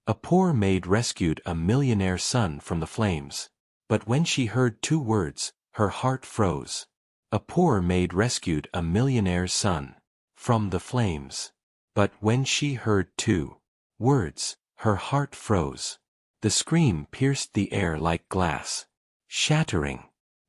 A poor maid rescued a millionaire's son from the flames. But when she heard 2 words, her heart froze. A poor maid rescued a millionaire's son from the flames. But when she heard 2 words, her heart froze. The scream pierced the air like glass, shattering.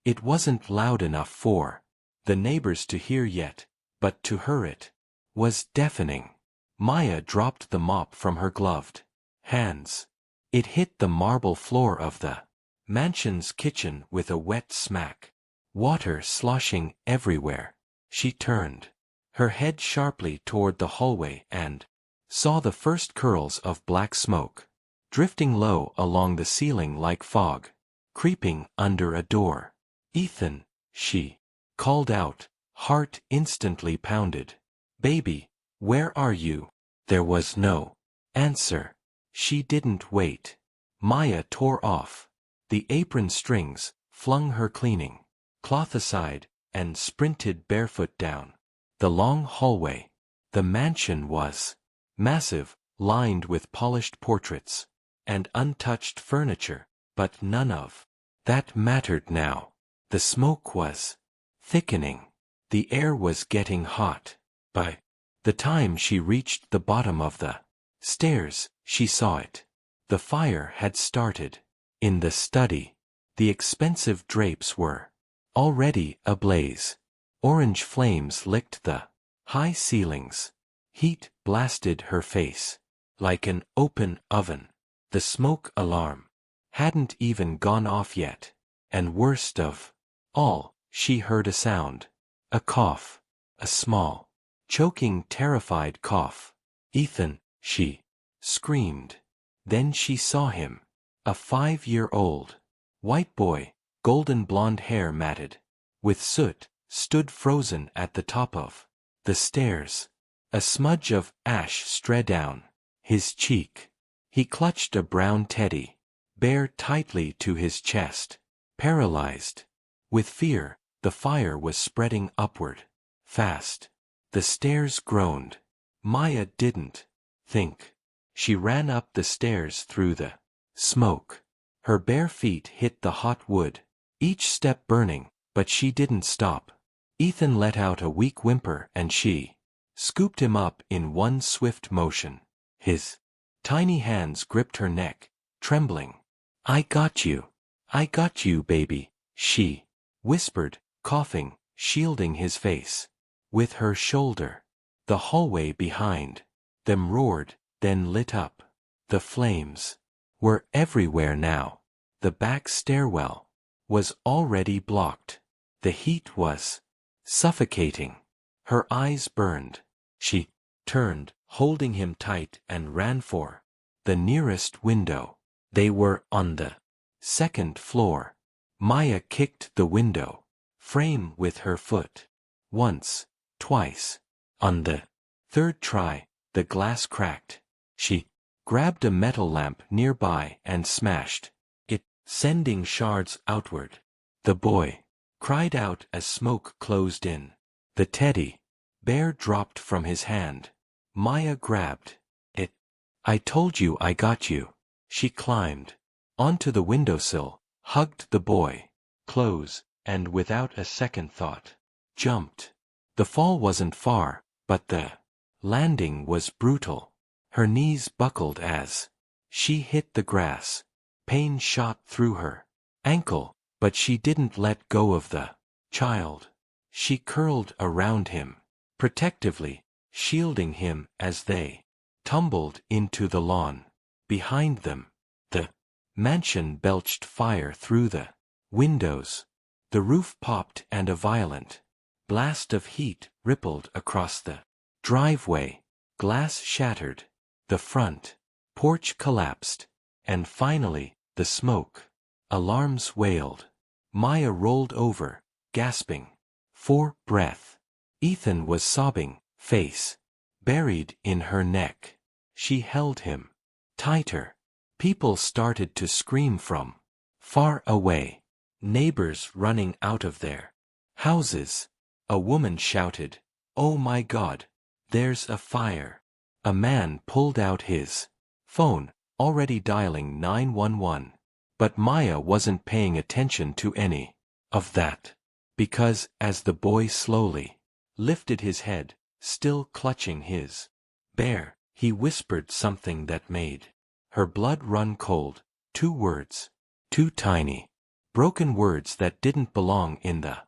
It wasn't loud enough for the neighbors to hear yet, but to her it was deafening. Maya dropped the mop from her gloved hands. It hit the marble floor of the mansion's kitchen with a wet smack, water sloshing everywhere. She turned her head sharply toward the hallway and saw the first curls of black smoke, drifting low along the ceiling like fog, creeping under a door. "Ethan," she called out, heart instantly pounded. "Baby, where are you?" There was no answer. She didn't wait. Maya tore off the apron strings, flung her cleaning cloth aside, and sprinted barefoot down the long hallway. The mansion was massive, lined with polished portraits and untouched furniture, but none of that mattered now. The smoke was thickening. The air was getting hot. By the time she reached the bottom of the stairs, she saw it. The fire had started. In the study, the expensive drapes were already ablaze. Orange flames licked the high ceilings. Heat blasted her face like an open oven. The smoke alarm hadn't even gone off yet. And worst of all, she heard a sound. A cough. A small, choking, terrified cough. "Ethan," she screamed. Then she saw him. A 5-year-old white boy, golden blonde hair matted with soot, stood frozen at the top of the stairs. A smudge of ash strayed down his cheek. He clutched a brown teddy bear tightly to his chest. Paralyzed with fear, the fire was spreading upward fast. The stairs groaned. Maya didn't think. She ran up the stairs through the smoke. Her bare feet hit the hot wood, each step burning, but she didn't stop. Ethan let out a weak whimper and she scooped him up in one swift motion. His tiny hands gripped her neck, trembling. I got you, baby," she whispered, coughing, shielding his face with her shoulder. The hallway behind them roared, then lit up. The flames were everywhere now. The back stairwell was already blocked. The heat was suffocating. Her eyes burned. She turned, holding him tight, and ran for the nearest window. They were on the 2nd floor. Maya kicked the window frame with her foot. Once, twice. On the 3rd try, the glass cracked. She grabbed a metal lamp nearby and smashed it, sending shards outward. The boy cried out as smoke closed in. The teddy bear dropped from his hand. Maya grabbed it. "I told you I got you." She climbed onto the windowsill, hugged the boy close, and without a second thought, jumped. The fall wasn't far, but the landing was brutal. Her knees buckled as she hit the grass. Pain shot through her ankle, but she didn't let go of the child. She curled around him, protectively, shielding him as they tumbled into the lawn. Behind them, the mansion belched fire through the windows. The roof popped and a violent blast of heat rippled across the driveway. Glass shattered. The front porch collapsed. And finally, the smoke alarms wailed. Maya rolled over, gasping for breath. Ethan was sobbing, face buried in her neck. She held him tighter. People started to scream from far away. Neighbors running out of their houses. A woman shouted, "Oh my God, there's a fire." A man pulled out his phone, already dialing 911. But Maya wasn't paying attention to any of that. Because, as the boy slowly lifted his head, still clutching his bear, he whispered something that made her blood run cold. 2 words. 2 tiny, broken words that didn't belong in the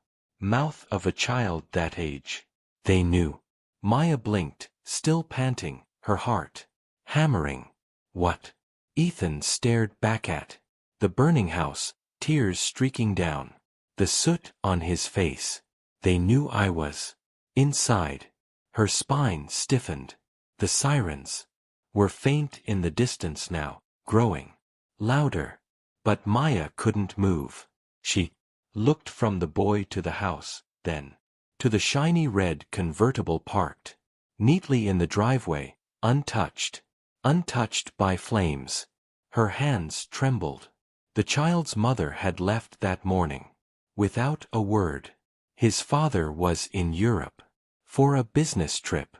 mouth of a child that age. They knew. Maya blinked, still panting, her heart hammering. What? Ethan stared back at the burning house, tears streaking down the soot on his face. They knew I was inside. Her spine stiffened. The sirens were faint in the distance now, growing louder. But Maya couldn't move. She looked from the boy to the house, then to the shiny red convertible parked neatly in the driveway, untouched by flames. Her hands trembled. The child's mother had left that morning without a word. His father was in Europe for a business trip.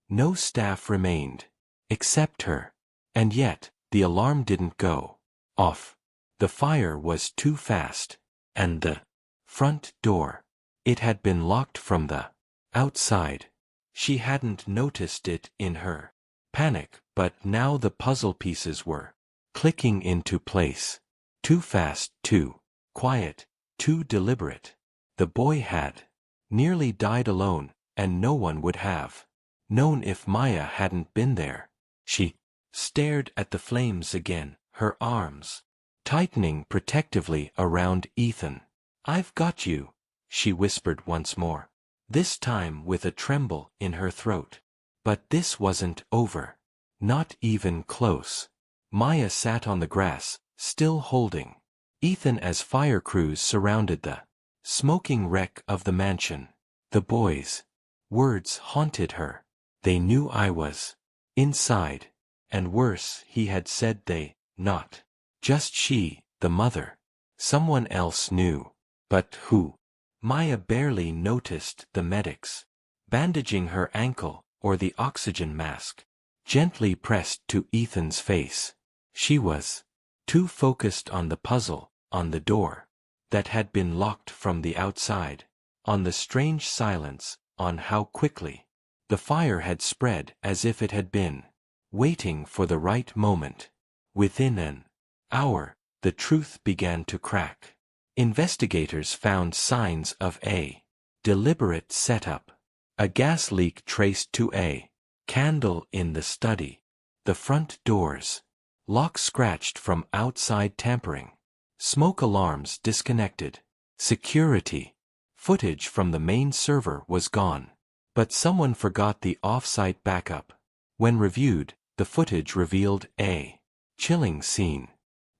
No staff remained except her. And yet, the alarm didn't go off. The fire was too fast. And the front door, it had been locked from the outside. She hadn't noticed it in her panic, but now the puzzle pieces were clicking into place. Too fast, too quiet, too deliberate. The boy had nearly died alone, and no one would have known if Maya hadn't been there. She stared at the flames again, her arms tightening protectively around Ethan. "I've got you," she whispered once more, this time with a tremble in her throat. But this wasn't over. Not even close. Maya sat on the grass, still holding Ethan as fire crews surrounded the smoking wreck of the mansion. The boys' words haunted her. They knew I was inside. And worse, he had said they, not just she, the mother. Someone else knew. But who? Maya barely noticed the medics bandaging her ankle or the oxygen mask gently pressed to Ethan's face. She was too focused on the puzzle, on the door that had been locked from the outside, on the strange silence, on how quickly the fire had spread as if it had been waiting for the right moment. Within an hour, the truth began to crack. Investigators found signs of a deliberate setup. A gas leak traced to a candle in the study. The front doors lock scratched from outside tampering. Smoke alarms disconnected. Security footage from the main server was gone. But someone forgot the off-site backup. When reviewed, the footage revealed a chilling scene.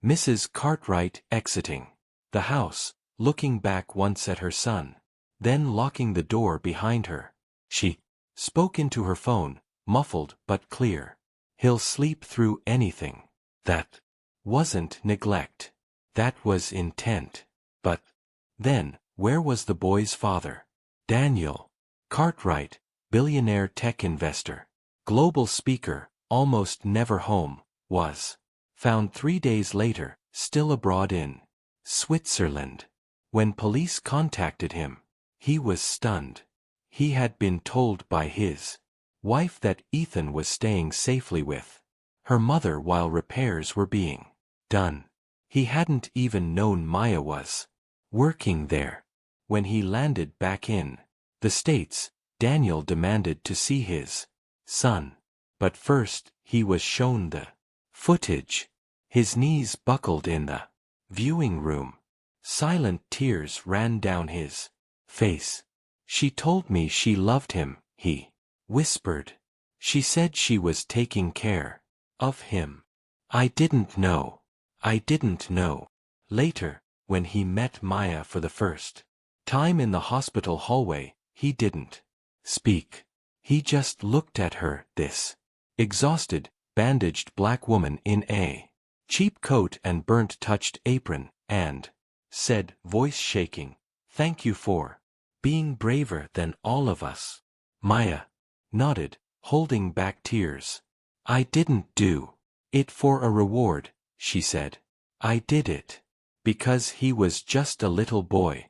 Mrs. Cartwright exiting the house, looking back once at her son, then locking the door behind her. She spoke into her phone, muffled but clear. "He'll sleep through anything." That wasn't neglect. That was intent. But then, where was the boy's father? Daniel Cartwright, billionaire tech investor, global speaker, almost never home, was found 3 days later, still abroad in Switzerland. When police contacted him, he was stunned. He had been told by his wife that Ethan was staying safely with her mother while repairs were being done. He hadn't even known Maya was working there. When he landed back in the States, Daniel demanded to see his son. But first, he was shown the footage. His knees buckled in the viewing room. Silent tears ran down his face. "She told me she loved him," he whispered. "She said she was taking care of him. I didn't know. I didn't know." Later, when he met Maya for the first time in the hospital hallway, he didn't speak. He just looked at her, this exhausted, bandaged black woman in a cheap coat and burnt-touched apron, and said, voice shaking, "Thank you for being braver than all of us." Maya nodded, holding back tears. "I didn't do It for a reward, she said. I did it. Because he was just a little boy.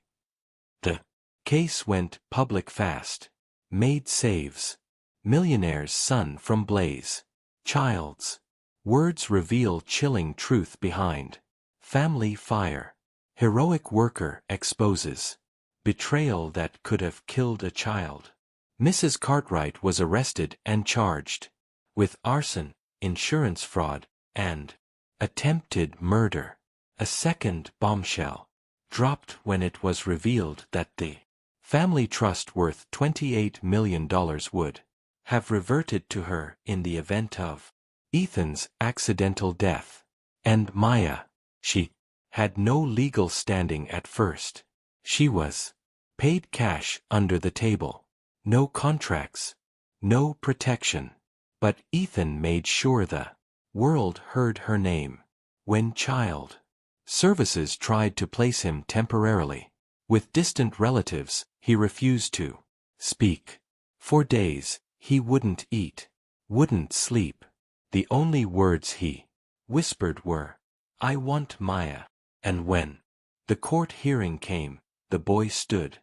The case went public fast. Maid saves millionaire's son from blaze. Child's words reveal chilling truth behind. Family fire. Heroic worker exposes betrayal that could have killed a child. Mrs. Cartwright was arrested and charged with arson, insurance fraud, and attempted murder. A second bombshell dropped when it was revealed that the family trust worth $28 million would have reverted to her in the event of Ethan's accidental death. And Maya, she had no legal standing at first. She was paid cash under the table. No contracts, no protection. But Ethan made sure the world heard her name. When child services tried to place him temporarily with distant relatives, he refused to speak. For days, he wouldn't eat, wouldn't sleep. The only words he whispered were, "I want Maya." And when the court hearing came, the boy stood,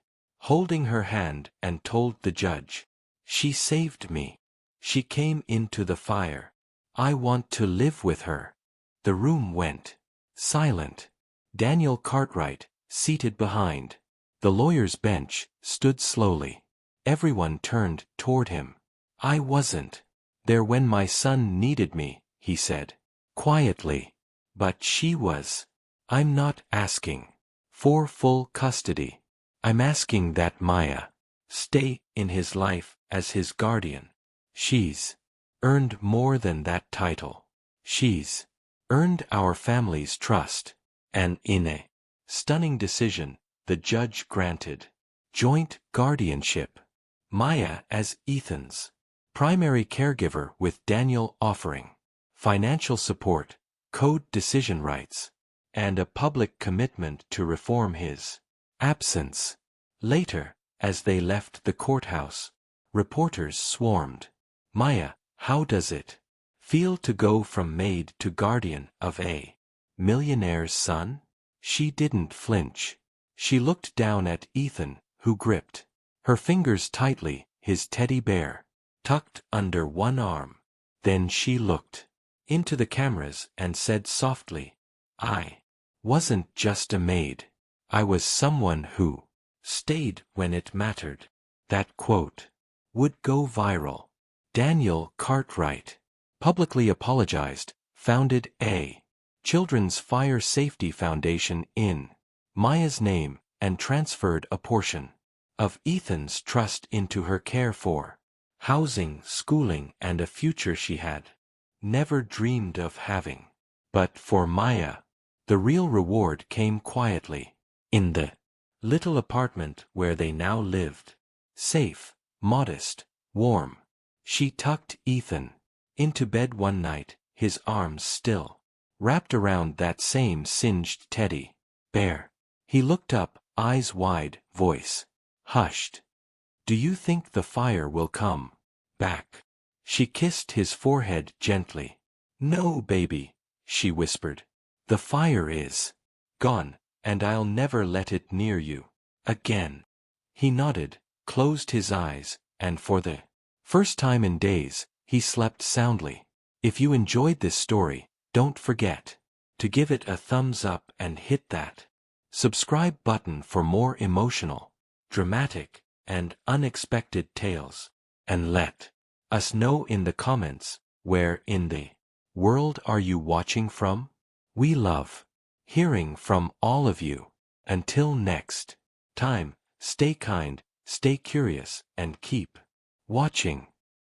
holding her hand, and told the judge, "She saved me. She came into the fire. I want to live with her." The room went silent. Daniel Cartwright, seated behind the lawyer's bench, stood slowly. Everyone turned toward him. "I wasn't there when my son needed me," he said quietly. "But she was. I'm not asking for full custody. I'm asking that Maya stay in his life as his guardian. She's earned more than that title. She's earned our family's trust." And in a stunning decision, the judge granted joint guardianship. Maya as Ethan's primary caregiver, with Daniel offering financial support, code decision rights, and a public commitment to reform his absence. Later, as they left the courthouse, reporters swarmed. "Maya, how does it feel to go from maid to guardian of a millionaire's son?" She didn't flinch. She looked down at Ethan, who gripped her fingers tightly, his teddy bear tucked under one arm. Then she looked into the cameras and said softly, "I wasn't just a maid. I was someone who stayed when it mattered." That quote would go viral. Daniel Cartwright publicly apologized, founded a Children's Fire Safety Foundation in Maya's name, and transferred a portion of Ethan's trust into her care for housing, schooling, and a future she had never dreamed of having. But for Maya, the real reward came quietly, in the little apartment where they now lived. Safe, modest, warm. She tucked Ethan into bed one night, his arms still wrapped around that same singed teddy bear. He looked up, eyes wide, voice hushed. "Do you think the fire will come back?" She kissed his forehead gently. "No, baby," she whispered. "The fire is gone, and I'll never let it near you again." He nodded, closed his eyes, and for the first time in days, he slept soundly. If you enjoyed this story, don't forget to give it a thumbs up and hit that subscribe button for more emotional, dramatic, and unexpected tales. And let us know in the comments, where in the world are you watching from? We love hearing from all of you. Until next time, stay kind, stay curious, and keep watching.